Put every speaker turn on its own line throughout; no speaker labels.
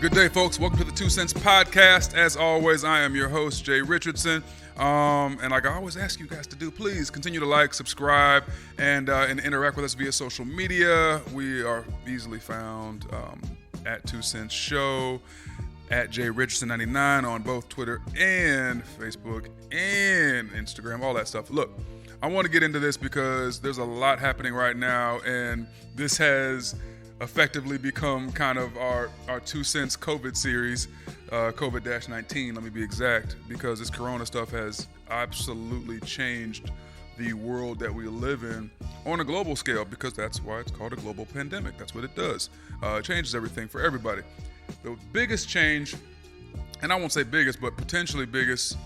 Good day, folks. Welcome to the 2 Cents Podcast. As always, I am your host, Jay Richardson. And like I always ask you guys to do, please continue to like, subscribe, and interact with us via social media. We are easily found at 2 Cents Show, at Jay Richardson99 on both Twitter and Facebook and Instagram, all that stuff. Look, I want to get into this because there's a lot happening right now, and this has effectively become kind of our 2 Cents COVID series, COVID-19, let me be exact, because this corona stuff has absolutely changed the world that we live in on a global scale, because that's why it's called a global pandemic. That's what it does. It changes everything for everybody. The biggest change, and I won't say biggest, but potentially biggest,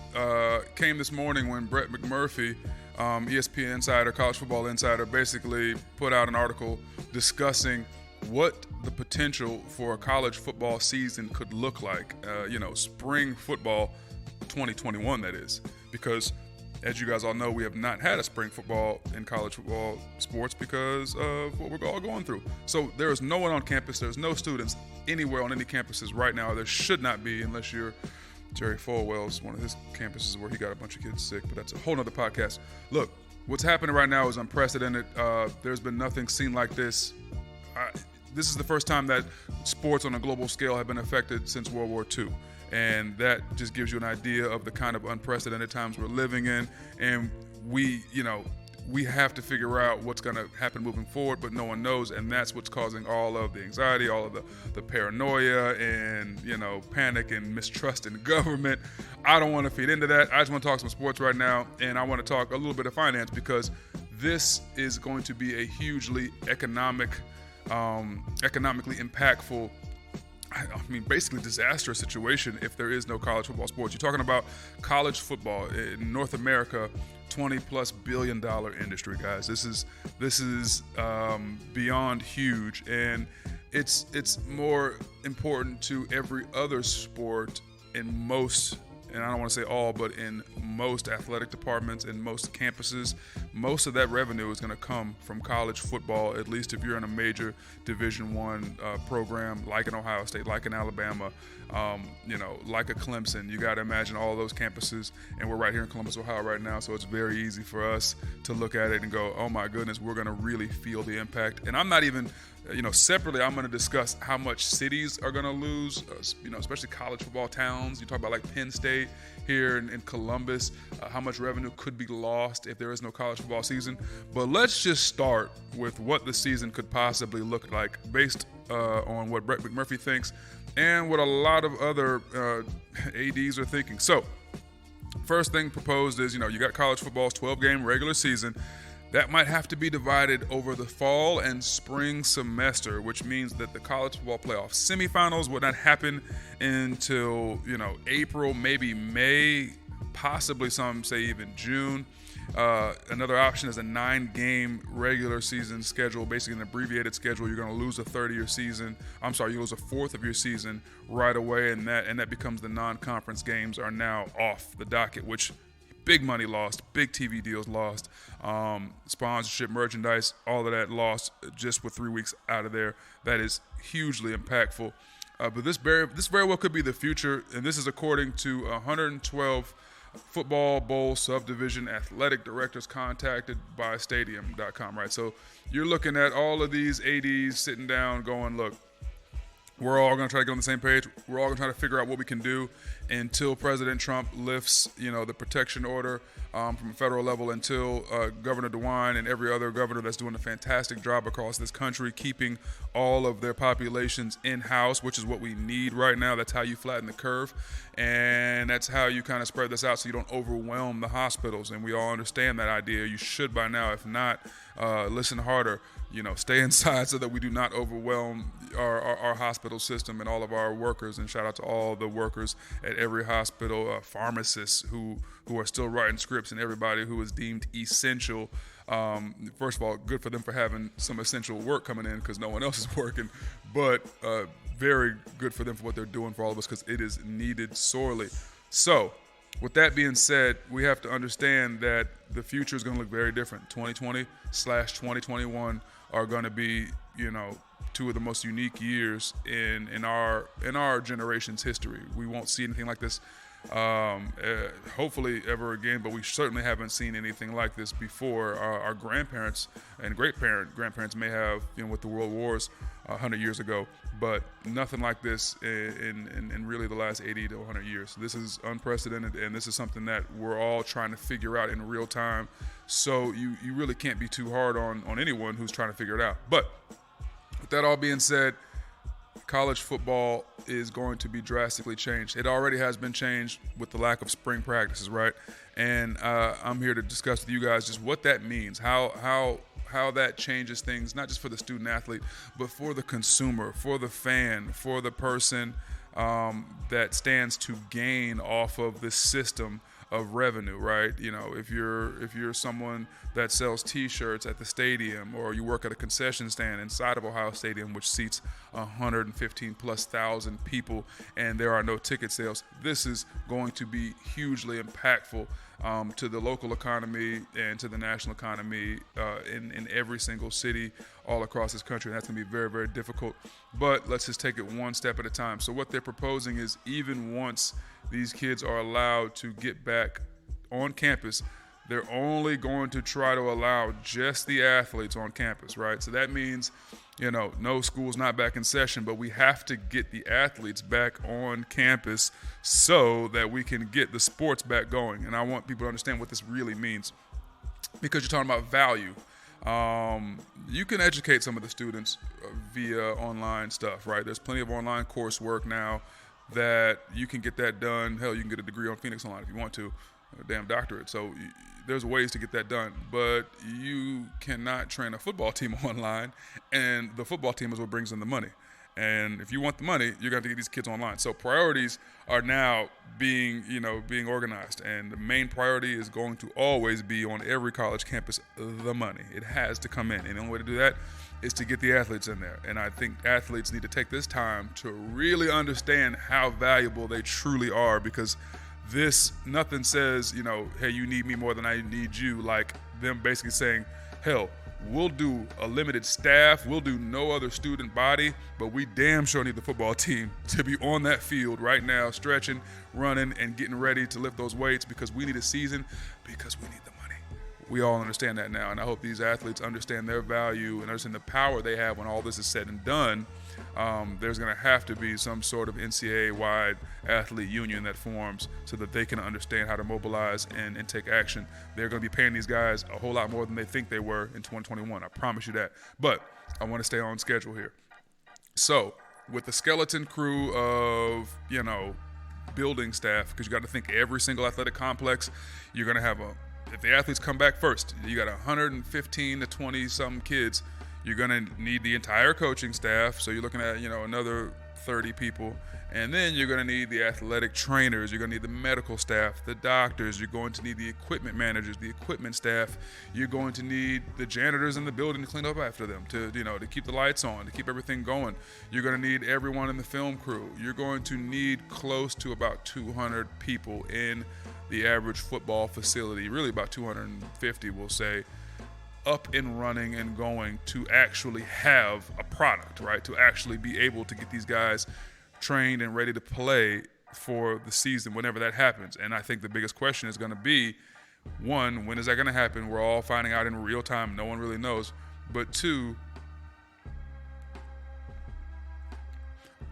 came this morning when Brett McMurphy, ESPN Insider, College Football Insider, basically put out an article discussing what the potential for a college football season could look like, spring football 2021, that is. Because, as you guys all know, we have not had a spring football in college football sports because of what we're all going through. So there is no one on campus. There's no students anywhere on any campuses right now. There should not be, unless you're Jerry Falwell's, one of his campuses where he got a bunch of kids sick, but that's a whole nother podcast. Look, what's happening right now is unprecedented. There's been nothing seen like this. This is the first time that sports on a global scale have been affected since World War II. And that just gives you an idea of the kind of unprecedented times we're living in. And we have to figure out what's going to happen moving forward, but no one knows. And that's what's causing all of the anxiety, all of the paranoia and, panic and mistrust in government. I don't want to feed into that. I just want to talk some sports right now. And I want to talk a little bit of finance, because this is going to be a hugely economically impactful, basically disastrous situation if there is no college football sports. You're talking about college football in North America, $20+ billion industry, guys. This is beyond huge, and it's more important to every other sport in most, and I don't want to say all, but in most athletic departments, in most campuses. Most of that revenue is going to come from college football, at least if you're in a major Division I program like an Ohio State, like an Alabama, like a Clemson. You got to imagine all those campuses, and we're right here in Columbus, Ohio right now, so it's very easy for us to look at it and go, oh my goodness, we're going to really feel the impact. And I'm not even, separately, I'm going to discuss how much cities are going to lose, especially college football towns. You talk about like Penn State here in Columbus, how much revenue could be lost if there is no college football season. But let's just start with what the season could possibly look like based on what Brett McMurphy thinks and what a lot of other ADs are thinking. So, first thing proposed is, you got college football's 12-game regular season. That might have to be divided over the fall and spring semester, which means that the college football playoff semifinals would not happen until, April, maybe May, possibly some say even June. Another option is a 9-game regular season schedule, basically an abbreviated schedule. You're going to lose a third of your season. You lose a fourth of your season right away, and that becomes the non-conference games are now off the docket, which big money lost, big TV deals lost, sponsorship, merchandise, all of that lost just with 3 weeks out of there. That is hugely impactful. But this very well could be the future, and this is according to 112 Football Bowl subdivision athletic directors contacted by Stadium.com, right? So you're looking at all of these ADs sitting down going, look, we're all going to try to get on the same page. We're all going to try to figure out what we can do until President Trump lifts, the protection order from a federal level, until Governor DeWine and every other governor that's doing a fantastic job across this country keeping all of their populations in-house, which is what we need right now. That's how you flatten the curve, and that's how you kind of spread this out so you don't overwhelm the hospitals, and we all understand that idea. You should by now. If not, listen harder. Stay inside so that we do not overwhelm our hospital system and all of our workers. And shout out to all the workers at every hospital, pharmacists who are still writing scripts, and everybody who is deemed essential. First of all, good for them for having some essential work coming in because no one else is working. But very good for them for what they're doing for all of us, because it is needed sorely. So With that being said, we have to understand that the future is going to look very different. 2020/2021 are going to be, two of the most unique years in our generation's history. We won't see anything like this, hopefully ever again. But we certainly haven't seen anything like this before. Our grandparents and grandparents may have, with the world wars 100 years ago, but nothing like this in really the last 80 to 100 years. This is unprecedented, and this is something that we're all trying to figure out in real time. So you really can't be too hard on anyone who's trying to figure it out. But with that all being said, college football is going to be drastically changed. It already has been changed with the lack of spring practices, right? And I'm here to discuss with you guys just what that means, how that changes things, not just for the student athlete, but for the consumer, for the fan, for the person that stands to gain off of this system of revenue, right? If you're someone that sells T-shirts at the stadium, or you work at a concession stand inside of Ohio Stadium, which seats 115,000+ people, and there are no ticket sales, this is going to be hugely impactful to the local economy and to the national economy in every single city all across this country. And that's going to be very, very difficult. But let's just take it one step at a time. So what they're proposing is, even once these kids are allowed to get back on campus, they're only going to try to allow just the athletes on campus, right? So that means, no school's not back in session, but we have to get the athletes back on campus so that we can get the sports back going. And I want people to understand what this really means, because you're talking about value. You can educate some of the students via online stuff, right? There's plenty of online coursework now that you can get that done. Hell, you can get a degree on Phoenix Online if you want to, a damn doctorate. So there's ways to get that done, but you cannot train a football team online, and the football team is what brings in the money. And if you want the money, you're going to get these kids online. So priorities are now being organized, and the main priority is going to always be on every college campus, the money. It has to come in, and the only way to do that is to get the athletes in there. And I think athletes need to take this time to really understand how valuable they truly are, because nothing says, hey, you need me more than I need you, like them basically saying, hell, we'll do a limited staff, we'll do no other student body, but we damn sure need the football team to be on that field right now, stretching, running, and getting ready to lift those weights, because we need a season, because we need the money. We all understand that now, and I hope these athletes understand their value and understand the power they have when all this is said and done. There's going to have to be some sort of NCAA-wide athlete union that forms so that they can understand how to mobilize and take action. They're going to be paying these guys a whole lot more than they think they were in 2021. I promise you that. But I want to stay on schedule here. So with the skeleton crew of, building staff, because you got to think every single athletic complex, you're going to have if the athletes come back first, you got 115 to 20-something kids. You're going to need the entire coaching staff, so you're looking at, another 30 people. And then you're going to need the athletic trainers. You're going to need the medical staff, the doctors. You're going to need the equipment managers, the equipment staff. You're going to need the janitors in the building to clean up after them, to keep the lights on, to keep everything going. You're going to need everyone in the film crew. You're going to need close to about 200 people in the average football facility, really about 250, we'll say, up and running and going to actually have a product, right? To actually be able to get these guys trained and ready to play for the season whenever that happens. And I think the biggest question is going to be, one, when is that going to happen? We're all finding out in real time. No one really knows. But two,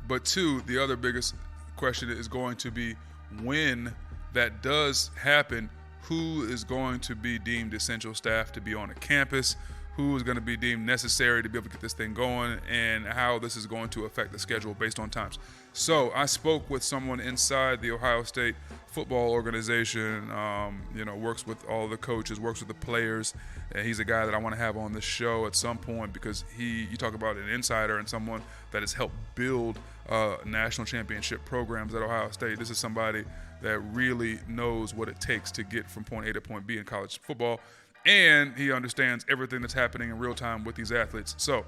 the other biggest question is going to be, when that does happen, who is going to be deemed essential staff to be on a campus, who is going to be deemed necessary to be able to get this thing going, and how this is going to affect the schedule based on times. So I spoke with someone inside the Ohio State football organization, works with all the coaches, works with the players, and he's a guy that I want to have on the show at some point, because you talk about an insider and someone that has helped build national championship programs at Ohio State. This is somebody that really knows what it takes to get from point A to point B in college football, and he understands everything that's happening in real time with these athletes. So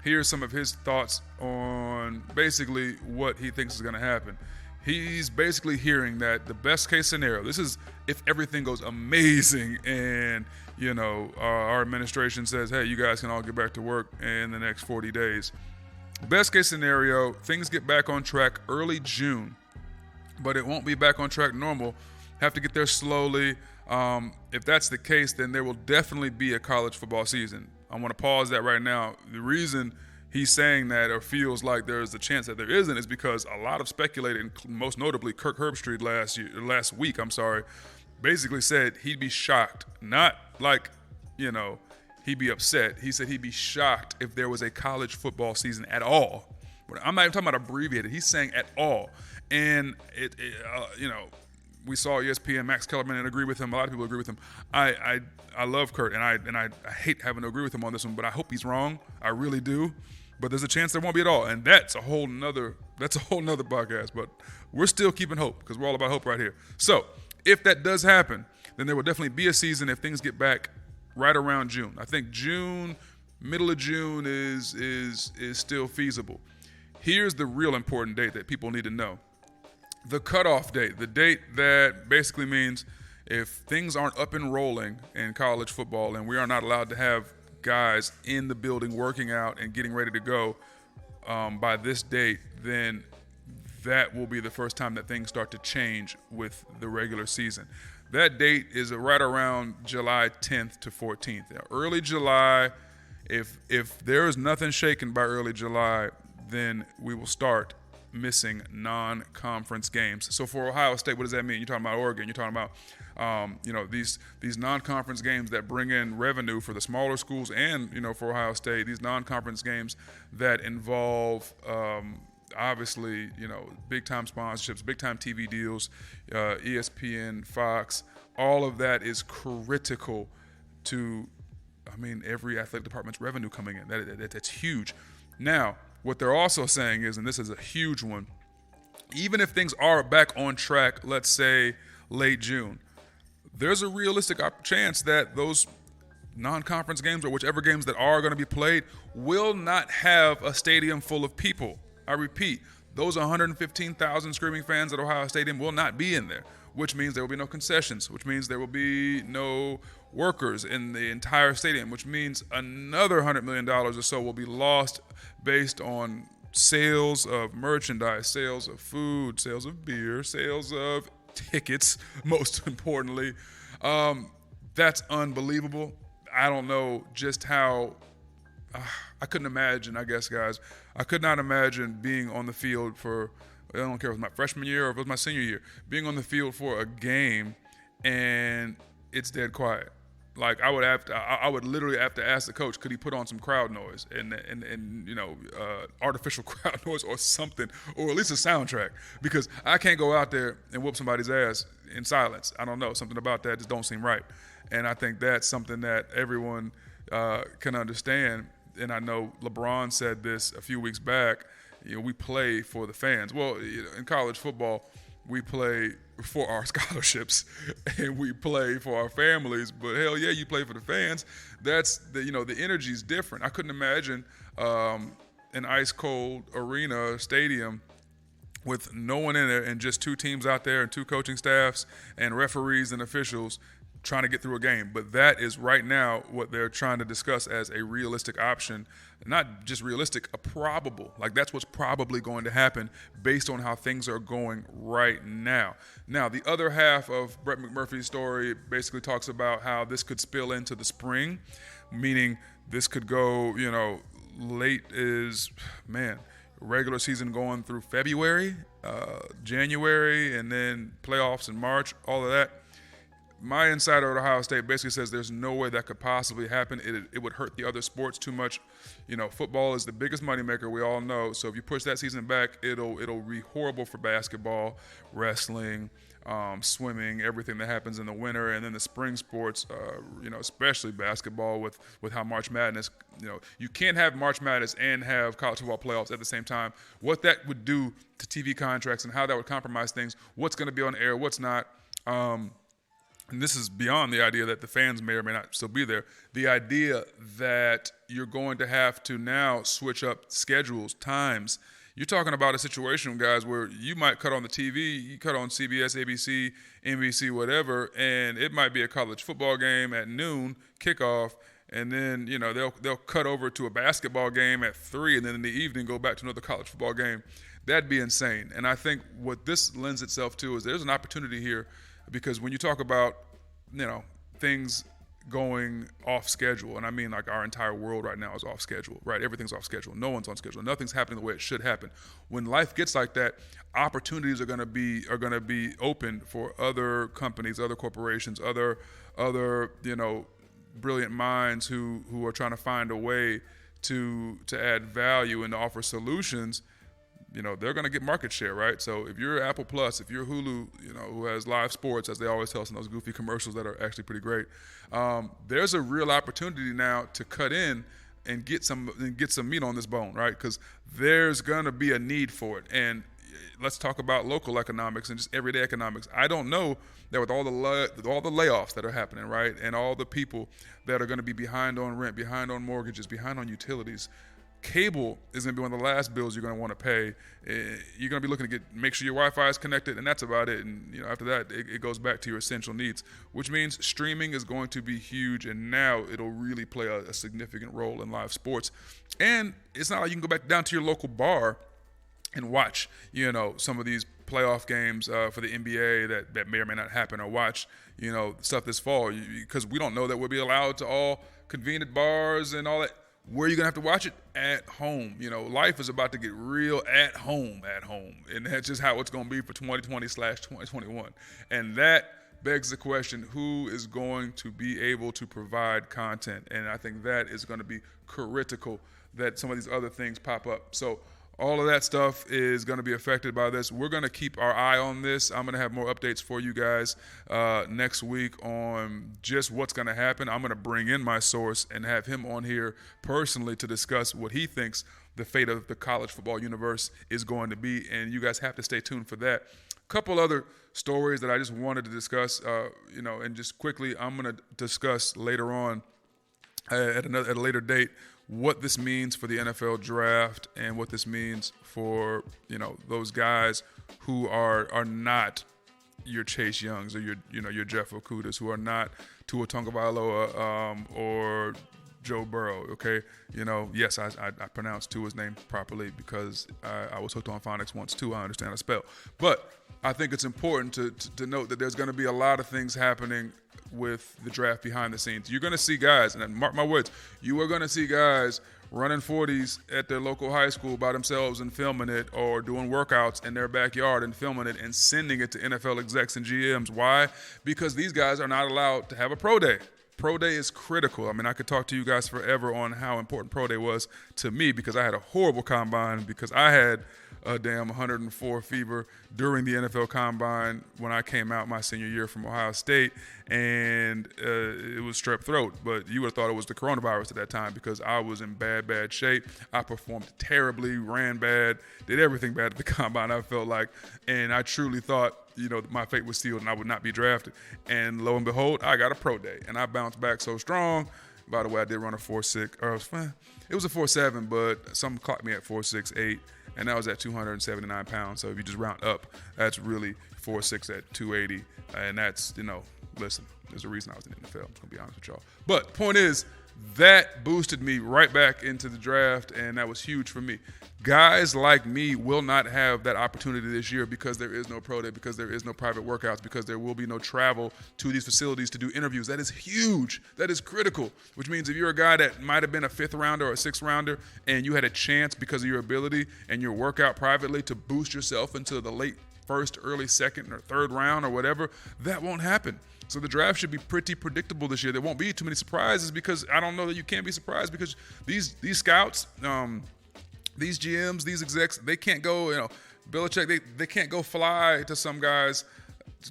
here's some of his thoughts on basically what he thinks is going to happen. He's basically hearing that the best case scenario, this is if everything goes amazing and, our administration says, hey, you guys can all get back to work in the next 40 days. Best case scenario, things get back on track early June, but it won't be back on track normal. Have to get there slowly. If that's the case, then there will definitely be a college football season. I want to pause that right now. The reason he's saying that or feels like there's a chance that there isn't is because a lot of speculating, most notably Kirk Herbstreit last week, basically said he'd be shocked. Not like, he'd be upset. He said he'd be shocked if there was a college football season at all. I'm not even talking about abbreviated. He's saying at all. And, we saw ESPN, Max Kellerman, and agree with him. A lot of people agree with him. I love Kurt, and I hate having to agree with him on this one, but I hope he's wrong. I really do. But there's a chance there won't be at all, and that's a whole nother podcast. But we're still keeping hope because we're all about hope right here. So if that does happen, then there will definitely be a season if things get back right around June. I think June, middle of June is still feasible. Here's the real important date that people need to know. The cutoff date, the date that basically means if things aren't up and rolling in college football and we are not allowed to have guys in the building working out and getting ready to go by this date, then that will be the first time that things start to change with the regular season. That date is right around July 10th to 14th. Now, early July, if there is nothing shaken by early July, then we will start missing non-conference games. So for Ohio State, what does that mean? You're talking about Oregon. You're talking about, these non-conference games that bring in revenue for the smaller schools and, for Ohio State, these non-conference games that involve, obviously, big-time sponsorships, big-time TV deals, ESPN, Fox. All of that is critical to, every athletic department's revenue coming in. That's huge. Now, what they're also saying is, and this is a huge one, even if things are back on track, let's say late June, there's a realistic chance that those non-conference games or whichever games that are going to be played will not have a stadium full of people. I repeat, those 115,000 screaming fans at Ohio Stadium will not be in there, which means there will be no concessions, which means there will be no workers in the entire stadium, which means another $100 million or so will be lost based on sales of merchandise, sales of food, sales of beer, sales of tickets, most importantly. That's unbelievable. I don't know just how I couldn't imagine, I guess, guys. I could not imagine being on the field for, I don't care if it was my freshman year or if it was my senior year, being on the field for a game and it's dead quiet. Like I would literally have to ask the coach, could he put on some crowd noise and artificial crowd noise or something, or at least a soundtrack, because I can't go out there and whoop somebody's ass in silence. I don't know, something about that just don't seem right. And I think that's something that everyone can understand. And I know LeBron said this a few weeks back, we play for the fans. Well, in college football, we play for our scholarships and we play for our families, but hell yeah, you play for the fans. That's the energy is different. I couldn't imagine an ice cold arena stadium with no one in it and just two teams out there and two coaching staffs and referees and officials trying to get through a game. But that is right now what they're trying to discuss as a realistic option. Not just realistic, a probable. Like that's what's probably going to happen based on how things are going right now. Now, the other half of Brett McMurphy's story basically talks about how this could spill into the spring, meaning this could go, late is, regular season going through February, January, and then playoffs in March, all of that. My insider at Ohio State basically says there's no way that could possibly happen. It would hurt the other sports too much. Football is the biggest moneymaker, we all know. So if you push that season back, it'll be horrible for basketball, wrestling, swimming, everything that happens in the winter, and then the spring sports, especially basketball with how March Madness, you can't have March Madness and have college football playoffs at the same time. What that would do to TV contracts and how that would compromise things, what's going to be on air, what's not. And this is beyond the idea that the fans may or may not still be there. The idea that you're going to have to now switch up schedules, times. You're talking about a situation, guys, where you might cut on the TV, you cut on CBS, ABC, NBC, whatever, and it might be a college football game at noon, kickoff, and then they'll cut over to a basketball game at 3, and then in the evening go back to another college football game. That'd be insane. And I think what this lends itself to is there's an opportunity here, because when you talk about things going off schedule, and I mean like our entire world right now is off schedule, right? Everything's off schedule. No one's on schedule. Nothing's happening the way it should happen. When life gets like that, opportunities are going to be open for other companies, other corporations, other brilliant minds who are trying to find a way to add value and to offer solutions. They're going to get market share, right? So if you're Apple Plus, if you're Hulu, who has live sports, as they always tell us in those goofy commercials that are actually pretty great, there's a real opportunity now to cut in and get some meat on this bone, right? Because there's going to be a need for it. And let's talk about local economics and just everyday economics. I don't know that with all the layoffs that are happening, right, and all the people that are going to be behind on rent, behind on mortgages, behind on utilities, cable is going to be one of the last bills you're going to want to pay. You're going to be looking to make sure your Wi-Fi is connected, and that's about it. And after that, it goes back to your essential needs, which means streaming is going to be huge, and now it'll really play a significant role in live sports. And it's not like you can go back down to your local bar and watch, some of these playoff games for the NBA that may or may not happen, or watch, stuff this fall, because we don't know that we'll be allowed to all convene at bars and all that. Where are you going to have to watch it? At home. Life is about to get real at home. And that's just how it's going to be for 2020/2021. And that begs the question, who is going to be able to provide content? And I think that is going to be critical that some of these other things pop up. So all of that stuff is going to be affected by this. We're going to keep our eye on this. I'm going to have more updates for you guys next week on just what's going to happen. I'm going to bring in my source and have him on here personally to discuss what he thinks the fate of the college football universe is going to be, and you guys have to stay tuned for that. A couple other stories that I just wanted to discuss, and just quickly, I'm going to discuss later on at a later date what this means for the NFL draft and what this means for, those guys who are not your Chase Youngs or your Jeff Okudas, who are not Tua Tagovailoa or Joe Burrow, okay? Yes, I pronounced Tua's name properly because I was hooked on phonics once too. I understand how to spell. But I think it's important to note that there's going to be a lot of things happening with the draft behind the scenes. You're going to see guys, and mark my words, you are going to see guys running 40s at their local high school by themselves and filming it, or doing workouts in their backyard and filming it and sending it to NFL execs and GMs. Why? Because these guys are not allowed to have a pro day. Pro day is critical. I mean, I could talk to you guys forever on how important pro day was to me, because I had a horrible combine, because I had a damn 104 fever during the NFL Combine when I came out my senior year from Ohio State, and it was strep throat. But you would have thought it was the coronavirus at that time, because I was in bad shape. I performed terribly, ran bad, did everything bad at the Combine, I felt like, and I truly thought, my fate was sealed and I would not be drafted. And lo and behold, I got a pro day, and I bounced back so strong. By the way, I did run a 4.6, it was a 4.7, but something clocked me at 4.68. And that was at 279 pounds. So if you just round up, that's really 4.6 at 280. And that's, listen, there's a reason I was in the NFL. I'm going to be honest with y'all. But point is, that boosted me right back into the draft, and that was huge for me. Guys like me will not have that opportunity this year because there is no pro day, because there is no private workouts, because there will be no travel to these facilities to do interviews. That is huge. That is critical, which means if you're a guy that might have been a 5th rounder or a 6th rounder and you had a chance because of your ability and your workout privately to boost yourself into the late 1st, early 2nd, or 3rd round or whatever, that won't happen. So the draft should be pretty predictable this year. There won't be too many surprises, because I don't know that you can't be surprised, because these scouts, these GMs, these execs, they can't go, Belichick, they can't go fly to some guy's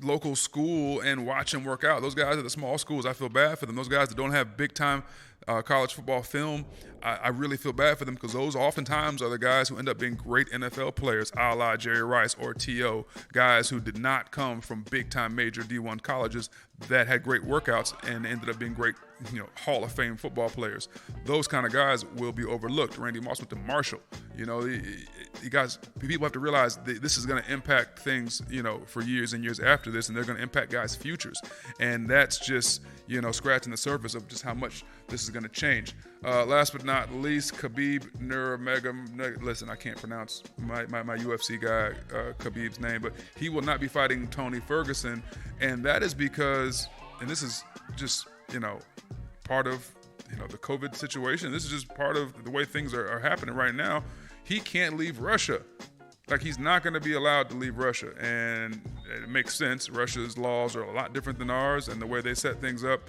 local school and watch him work out. Those guys at the small schools, I feel bad for them. Those guys that don't have big time college football film, I really feel bad for them because those oftentimes are the guys who end up being great NFL players, a la Jerry Rice or T.O., guys who did not come from big-time major D1 colleges that had great workouts and ended up being great, Hall of Fame football players. Those kind of guys will be overlooked. Randy Moss went to Marshall. You guys, people have to realize that this is going to impact things, for years and years after this, and they're going to impact guys' futures. And that's just, scratching the surface of just how much this is going to change. Last but not least, Khabib Nurmagomedov. Listen, I can't pronounce my UFC guy, Khabib's name, but he will not be fighting Tony Ferguson. And that is because, and this is just, part of, the COVID situation. This is just part of the way things are happening right now. He can't leave Russia. Like, he's not going to be allowed to leave Russia. And it makes sense. Russia's laws are a lot different than ours, and the way they set things up,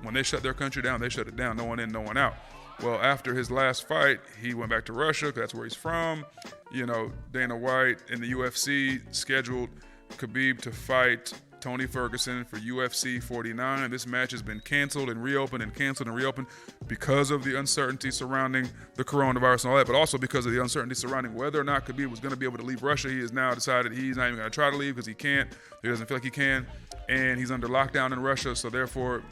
when they shut their country down, they shut it down. No one in, no one out. Well, after his last fight, he went back to Russia because that's where he's from. Dana White in the UFC scheduled Khabib to fight Tony Ferguson for UFC 49. This match has been canceled and reopened and canceled and reopened because of the uncertainty surrounding the coronavirus and all that, but also because of the uncertainty surrounding whether or not Khabib was going to be able to leave Russia. He has now decided he's not even going to try to leave because he can't. He doesn't feel like he can, and he's under lockdown in Russia, so therefore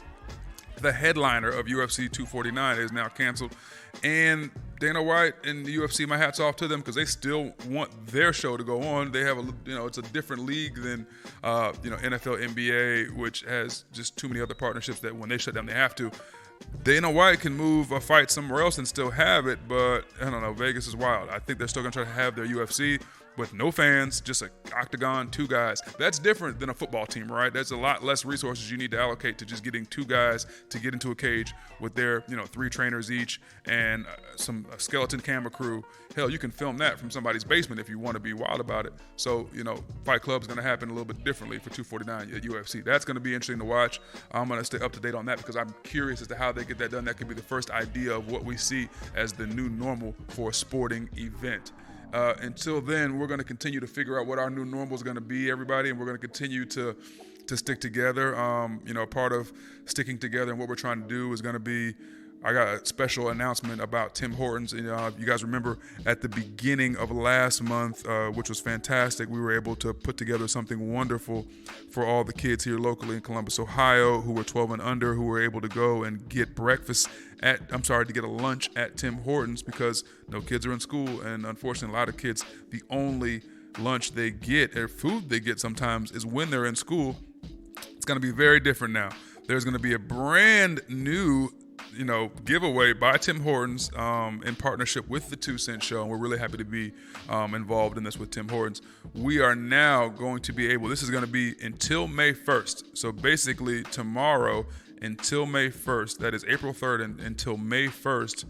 the headliner of UFC 249 is now canceled. And Dana White and the UFC, my hat's off to them because they still want their show to go on. They have it's a different league than, NFL, NBA, which has just too many other partnerships that when they shut down, they have to. Dana White can move a fight somewhere else and still have it, but I don't know. Vegas is wild. I think they're still going to try to have their UFC with no fans, just an octagon, two guys. That's different than a football team, right? There's a lot less resources you need to allocate to just getting two guys to get into a cage with their, 3 trainers each and a skeleton camera crew. Hell, you can film that from somebody's basement if you want to be wild about it. So, Fight Club's going to happen a little bit differently for 249 at UFC. That's going to be interesting to watch. I'm going to stay up to date on that because I'm curious as to how they get that done. That could be the first idea of what we see as the new normal for a sporting event. Until then, we're going to continue to figure out what our new normal is going to be, everybody, and we're going to continue to stick together. Part of sticking together and what we're trying to do is going to be, I got a special announcement about Tim Hortons. You guys remember at the beginning of last month, which was fantastic, we were able to put together something wonderful for all the kids here locally in Columbus, Ohio, who were 12 and under, who were able to go and get to get a lunch at Tim Hortons because no kids are in school. And unfortunately, a lot of kids, the only lunch they get or food they get sometimes is when they're in school. It's going to be very different now. There's going to be a brand new giveaway by Tim Hortons in partnership with the 2 Cent Show, and we're really happy to be involved in this with Tim Hortons. We are now going to be able, this is going to be until May 1st, so basically tomorrow until May 1st, that is April 3rd and until May 1st,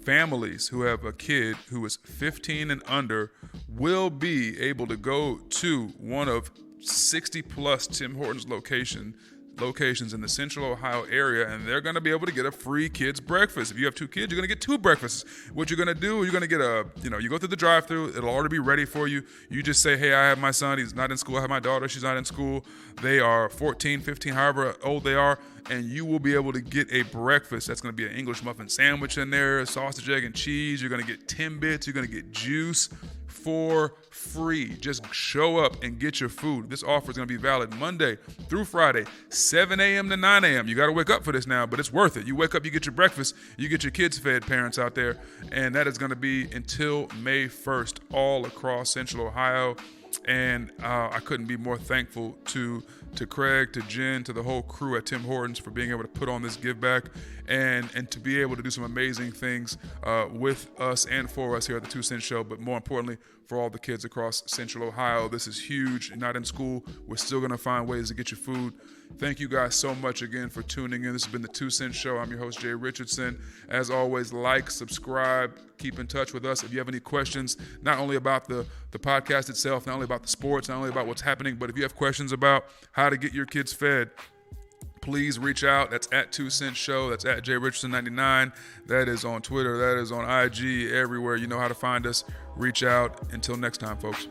families who have a kid who is 15 and under will be able to go to one of 60 plus Tim Hortons locations in the Central Ohio area, and they're going to be able to get a free kids breakfast. If you have 2 kids, you're going to get 2 breakfasts. What you're going to do, you're going to get you go through the drive-thru, it'll already be ready for you. You just say, hey, I have my son, he's not in school. I have my daughter, she's not in school. They are 14, 15, however old they are, and you will be able to get a breakfast. That's going to be an English muffin sandwich in there, sausage, egg, and cheese. You're going to get Timbits. You're going to get juice for free. Just show up and get your food. This offer is going to be valid Monday through Friday, 7 a.m. to 9 a.m. You got to wake up for this now, but it's worth it. You wake up, you get your breakfast, you get your kids fed, parents out there, and that is going to be until May 1st all across Central Ohio. And I couldn't be more thankful to Craig, to Jen, to the whole crew at Tim Hortons for being able to put on this give back and to be able to do some amazing things with us and for us here at the 2 Cent Show, but more importantly, for all the kids across Central Ohio. This is huge. You're not in school. We're still going to find ways to get you food. Thank you guys so much again for tuning in. This has been the 2 Cent Show. I'm your host, Jay Richardson. As always, like, subscribe, keep in touch with us. If you have any questions, not only about the podcast itself, not only about the sports, not only about what's happening, but if you have questions about how to get your kids fed, please reach out. That's at 2 Cent Show. That's at Jay Richardson 99. That is on Twitter. That is on IG. Everywhere. You know how to find us. Reach out. Until next time, folks.